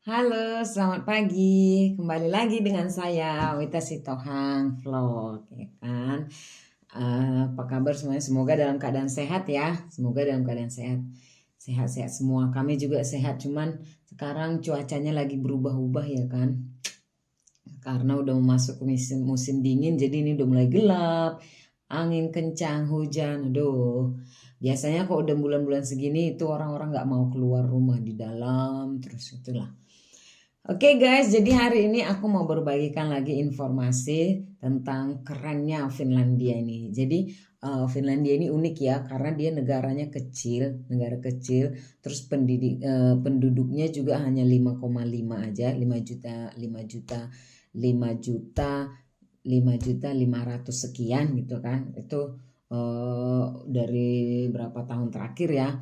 Halo, selamat pagi. Kembali lagi dengan saya Wita Sitohang Vlog, ya kan? Apa kabar semuanya? Semoga dalam keadaan sehat ya. Semoga dalam keadaan sehat. Sehat-sehat semua. Kami juga sehat. Cuman sekarang cuacanya lagi berubah-ubah ya kan? Karena udah masuk musim musim dingin, jadi ini udah mulai gelap, angin kencang, hujan. Aduh. Biasanya kok udah bulan-bulan segini itu orang-orang nggak mau keluar rumah di dalam terus itulah. Oke guys, jadi hari ini aku mau berbagikan lagi informasi tentang kerennya Finlandia ini. Jadi Finlandia ini unik ya karena dia negaranya kecil, negara kecil, terus penduduknya juga hanya 5,5 aja, 5 juta, 5 juta, 5 juta, 5 juta 500 sekian gitu kan. Itu dari berapa tahun terakhir ya,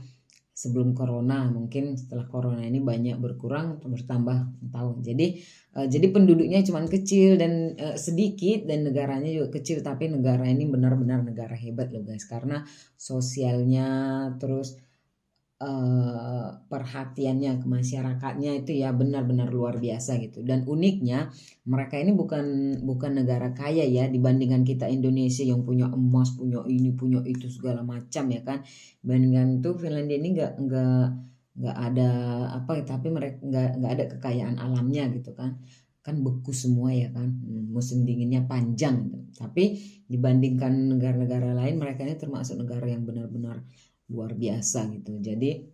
sebelum corona. Mungkin setelah corona ini banyak berkurang atau bertambah tahun. Jadi penduduknya cuma kecil dan sedikit, dan negaranya juga kecil, tapi negara ini benar-benar negara hebat loh guys, karena sosialnya, terus perhatiannya ke masyarakatnya itu ya benar-benar luar biasa gitu. Dan uniknya mereka ini bukan negara kaya ya, dibandingkan kita Indonesia yang punya emas, punya ini, punya itu segala macam ya kan. Bandingkan itu Finlandia ini nggak ada apa, tapi mereka nggak ada kekayaan alamnya gitu kan. Kan beku semua ya kan, musim dinginnya panjang gitu. Tapi dibandingkan negara-negara lain, mereka ini termasuk negara yang benar-benar luar biasa gitu. Jadi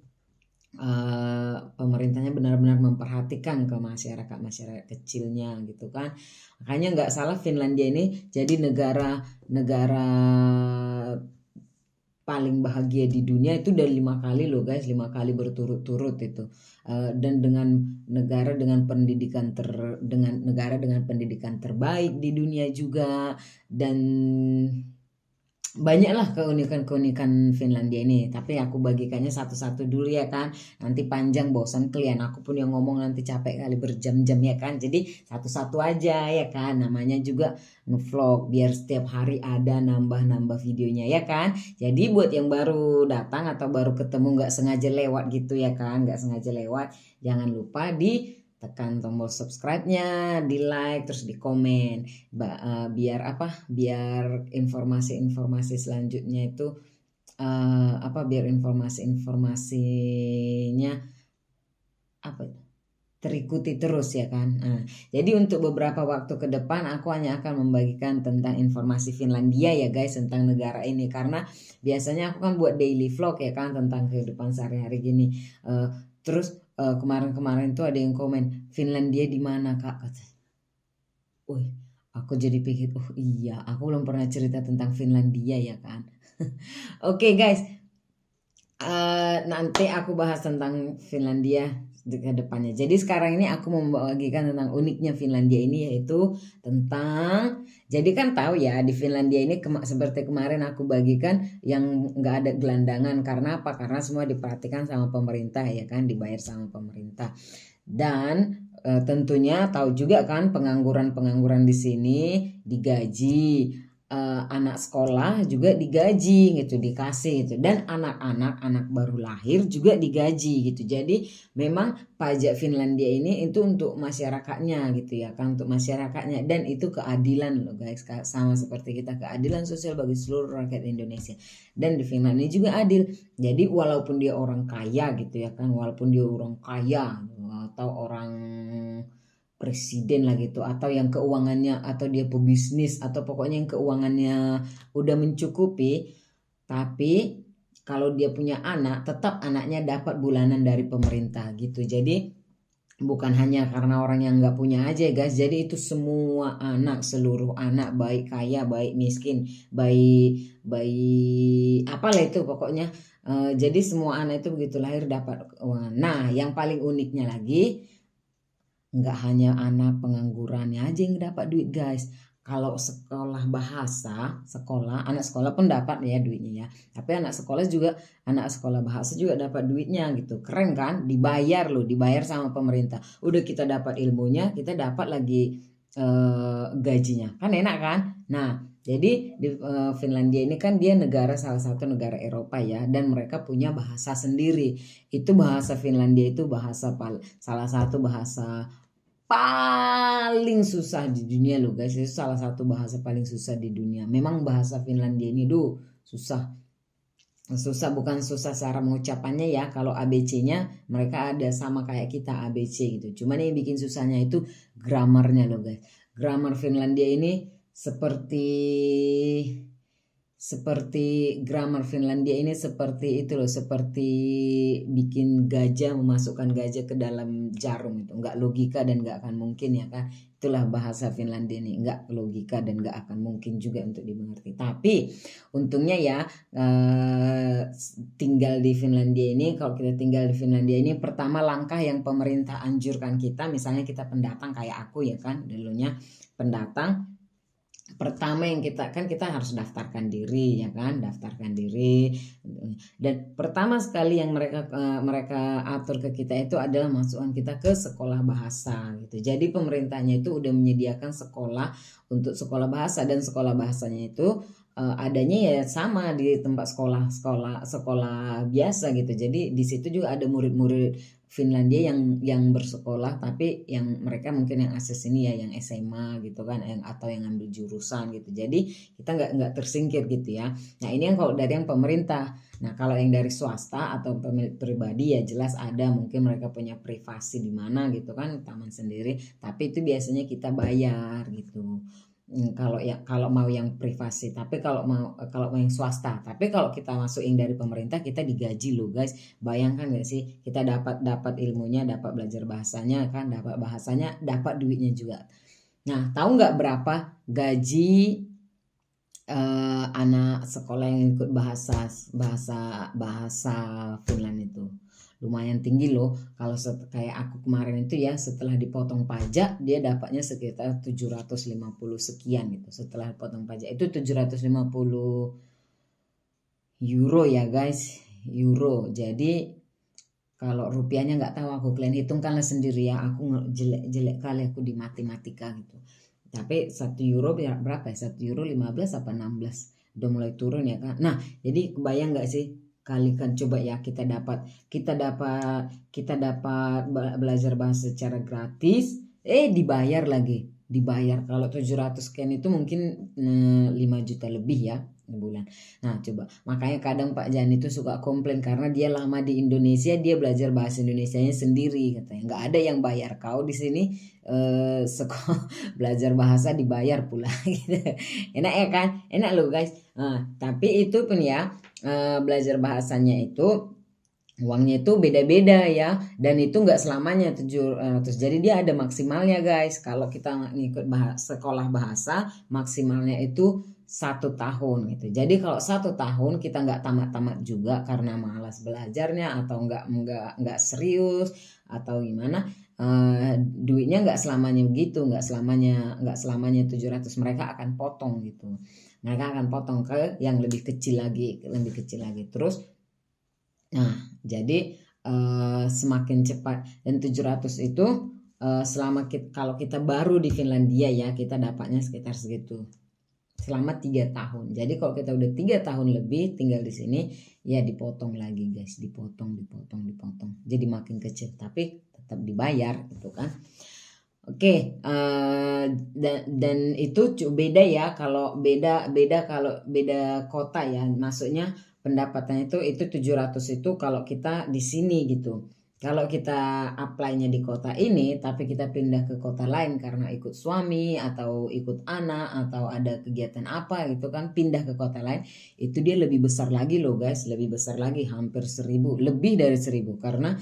pemerintahnya benar-benar memperhatikan ke masyarakat kecilnya gitu kan. Makanya nggak salah Finlandia ini jadi negara paling bahagia di dunia itu udah 5 kali loh guys, 5 kali berturut-turut itu. Dan dengan negara dengan pendidikan terbaik di dunia juga. Dan banyaklah keunikan-keunikan Finlandia ini, tapi aku bagikannya satu-satu dulu ya kan. Nanti panjang, bosan kalian, aku pun yang ngomong nanti capek kali berjam-jam ya kan. Jadi satu-satu aja ya kan, namanya juga ngevlog, biar setiap hari ada nambah-nambah videonya ya kan. Jadi buat yang baru datang atau baru ketemu nggak sengaja lewat gitu ya kan, nggak sengaja lewat, jangan lupa tekan tombol subscribe-nya, di like, terus di komen. Biar apa? Biar informasi-informasi selanjutnya itu biar informasi-informasinya apa? Terikuti terus ya kan. Jadi untuk beberapa waktu ke depan aku hanya akan membagikan tentang informasi Finlandia ya guys, tentang negara ini, karena biasanya aku kan buat daily vlog ya kan tentang kehidupan sehari-hari gini. Terus kemarin-kemarin tuh ada yang komen, Finlandia di mana kak? Kata. Wih, aku jadi pikir, oh iya, aku belum pernah cerita tentang Finlandia ya kan. Oke guys, nanti aku bahas tentang Finlandia ke depannya. Jadi sekarang ini aku membagikan tentang uniknya Finlandia ini, yaitu tentang, jadi kan tahu ya di Finlandia ini seperti kemarin aku bagikan yang nggak ada gelandangan. Karena apa? Karena semua diperhatikan sama pemerintah ya kan, dibayar sama pemerintah. Dan tentunya tahu juga kan, pengangguran di sini digaji. Anak sekolah juga digaji gitu, dikasih gitu, dan anak baru lahir juga digaji gitu. Jadi memang pajak Finlandia ini itu untuk masyarakatnya gitu ya kan, untuk masyarakatnya, dan itu keadilan loh guys, sama seperti kita, keadilan sosial bagi seluruh rakyat Indonesia. Dan di Finlandia juga adil. Jadi walaupun dia orang kaya gitu ya kan, walaupun dia orang kaya atau orang presiden lah gitu, atau yang keuangannya, atau dia pebisnis, atau pokoknya yang keuangannya udah mencukupi, tapi kalau dia punya anak, tetap anaknya dapat bulanan dari pemerintah gitu. Jadi bukan hanya karena orang yang nggak punya aja guys, jadi itu semua anak, seluruh anak, baik kaya baik miskin, baik apalah itu pokoknya. Jadi semua anak itu begitu lahir dapat uang. Nah yang paling uniknya lagi, nggak hanya anak penganggurannya aja yang dapat duit guys. Kalau sekolah bahasa, anak sekolah pun dapat ya duitnya ya. Tapi anak sekolah bahasa juga dapat duitnya gitu. Keren kan? Dibayar loh, dibayar sama pemerintah. Udah kita dapat ilmunya, kita dapat lagi gajinya. Kan enak kan? Nah, Jadi di Finlandia ini kan dia salah satu negara Eropa ya, dan mereka punya bahasa sendiri. Itu bahasa Finlandia itu salah satu bahasa paling susah di dunia loh guys. Itu salah satu bahasa paling susah di dunia. Memang bahasa Finlandia ini susah. Susah, bukan susah cara mengucapannya ya. Kalau ABC-nya mereka ada sama kayak kita ABC gitu. Cuman yang bikin susahnya itu gramarnya loh guys. Grammar Finlandia ini seperti itu loh, seperti bikin gajah, memasukkan gajah ke dalam jarum itu, nggak logika dan nggak akan mungkin ya kan. Itulah bahasa Finlandia ini, nggak logika dan nggak akan mungkin juga untuk dimengerti. Tapi untungnya ya, tinggal di Finlandia ini, kalau kita tinggal di Finlandia ini, pertama langkah yang pemerintah anjurkan kita, misalnya kita pendatang kayak aku ya kan, dulunya pendatang, pertama yang kita harus daftarkan diri ya kan, dan pertama sekali yang mereka atur ke kita itu adalah masukkan kita ke sekolah bahasa gitu. Jadi pemerintahnya itu udah menyediakan sekolah untuk sekolah bahasa, dan sekolah bahasanya itu adanya ya sama di tempat sekolah biasa gitu. Jadi di situ juga ada murid-murid Finlandia yang bersekolah, tapi yang mereka mungkin yang akses ini ya, yang SMA gitu kan, atau yang ambil jurusan gitu. Jadi kita nggak tersingkir gitu ya. Nah ini yang kalau dari yang pemerintah. Nah kalau yang dari swasta atau pemilik pribadi ya jelas ada, mungkin mereka punya privasi di mana gitu kan, taman sendiri. Tapi itu biasanya kita bayar gitu. Kalau mau yang privasi, tapi kalau mau yang swasta. Tapi kalau kita masuk yang dari pemerintah, kita digaji loh guys. Bayangkan gak sih, kita dapat ilmunya, dapat belajar bahasanya kan, dapat bahasanya, dapat duitnya juga. Nah tahu nggak berapa gaji anak sekolah yang ikut bahasa Finland itu? Lumayan tinggi loh. Kalau kayak aku kemarin itu ya, setelah dipotong pajak dia dapatnya sekitar 750 sekian gitu. Setelah potong pajak itu 750 euro ya guys, euro. Jadi kalau rupiahnya nggak tahu aku, kalian hitungkanlah sendiri ya. Aku jelek kali aku di matematika gitu. Tapi 1 euro berapa ya? 1 euro 15 apa 16? Udah mulai turun ya kan. Nah, jadi kebayang nggak sih? Kalikan coba ya, kita dapat belajar bahasa secara gratis, dibayar. Kalau 700 sekian itu mungkin 5 juta lebih ya bulan. Nah coba, makanya kadang Pak Jan itu suka komplain karena dia lama di Indonesia, dia belajar bahasa Indonesianya sendiri katanya. Nggak ada yang bayar kau di sini, sekolah belajar bahasa dibayar pula gitu. Enak ya kan, enak loh guys. Tapi itu pun ya, belajar bahasanya itu uangnya itu beda-beda ya, dan itu nggak selamanya 700. Jadi dia ada maksimalnya guys. Kalau kita ngikut sekolah bahasa, maksimalnya itu 1 tahun gitu. Jadi kalau 1 tahun kita nggak tamat-tamat juga karena malas belajarnya atau nggak serius atau gimana, duitnya nggak selamanya begitu, nggak selamanya 700. Mereka akan potong gitu. Mereka akan potong ke yang lebih kecil lagi. Terus nah, jadi semakin cepat, dan 700 itu kalau kita baru di Finlandia ya, kita dapatnya sekitar segitu selama 3 tahun. Jadi kalau kita udah 3 tahun lebih tinggal di sini ya, dipotong lagi guys, dipotong. Jadi makin kecil tapi tetap dibayar gitu kan. Oke, dan itu beda ya, kalau beda kota ya, maksudnya pendapatannya itu 700 itu kalau kita di sini gitu. Kalau kita apply-nya di kota ini tapi kita pindah ke kota lain karena ikut suami atau ikut anak atau ada kegiatan apa gitu kan, pindah ke kota lain, itu dia lebih besar lagi loh guys, lebih besar lagi, hampir 1000, lebih dari 1000, karena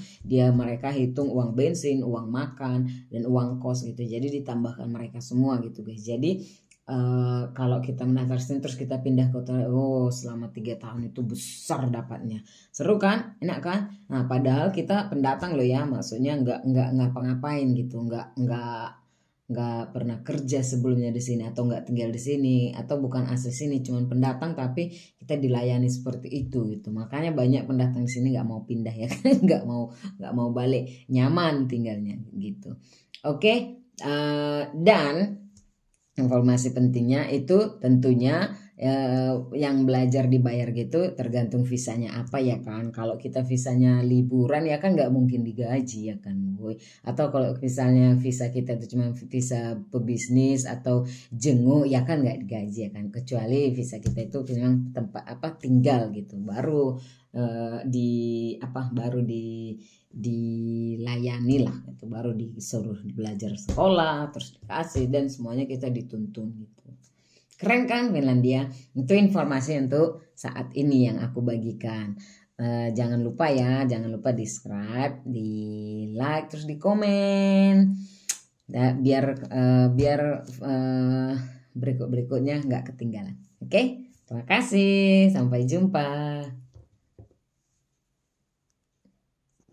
mereka hitung uang bensin, uang makan, dan uang kos gitu. Jadi ditambahkan mereka semua gitu guys. Jadi kalau kita mendaftar sini terus kita pindah kota, selama 3 tahun itu besar dapatnya. Seru kan, enak kan. Nah padahal kita pendatang loh ya, maksudnya nggak ngapa-ngapain gitu, nggak pernah kerja sebelumnya di sini, atau nggak tinggal di sini, atau bukan asli sini, cuman pendatang, tapi kita dilayani seperti itu gitu. Makanya banyak pendatang di sini nggak mau pindah ya kan, nggak mau balik, nyaman tinggalnya gitu. Oke, dan Informasi pentingnya itu tentunya yang belajar dibayar gitu tergantung visanya apa ya kan. Kalau kita visanya liburan ya kan nggak mungkin digaji ya kan, boy. Atau kalau misalnya visa kita itu cuma visa pebisnis atau jenguk ya kan nggak digaji ya kan. Kecuali visa kita itu memang tempat apa tinggal gitu, baru di apa baru dilayani lah, itu baru disuruh belajar sekolah terus dikasih dan semuanya kita dituntun gitu. Keren kan Finlandia? Itu informasi untuk saat ini yang aku bagikan. Jangan lupa ya, jangan lupa di subscribe, di like, terus di komen. Nah, biar berikut-berikutnya nggak ketinggalan. Oke? Terima kasih, sampai jumpa.